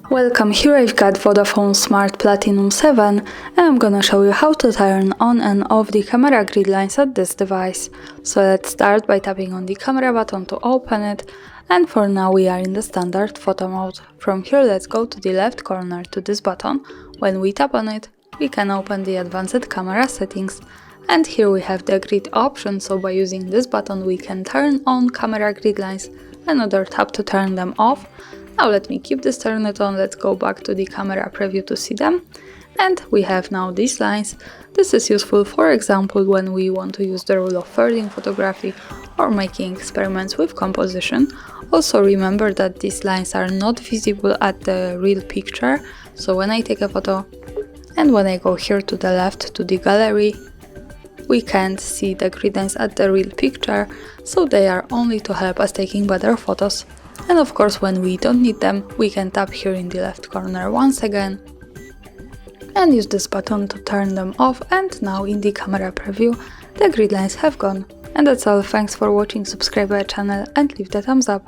Welcome, here I've got Vodafone Smart Platinum 7 and I'm gonna show you how to turn on and off the camera grid lines at this device. So let's start by tapping on the camera button to open it, and for now we are in the standard photo mode. From here let's go to the left corner to this button. When we tap on it, we can open the advanced camera settings, and here we have the grid option, so by using this button we can turn on camera grid lines, another tap to turn them off. Now let me keep this turned on, let's go back to the camera preview to see them. And we have now these lines. This is useful, for example, when we want to use the rule of thirds in photography or making experiments with composition. Also remember that these lines are not visible at the real picture, so when I take a photo and when I go here to the left to the gallery, we can't see the grid lines at the real picture, so they are only to help us taking better photos. And of course, when we don't need them, we can tap here in the left corner once again and use this button to turn them off, and now in the camera preview the grid lines have gone. And that's all, thanks for watching, subscribe our channel and leave the thumbs up.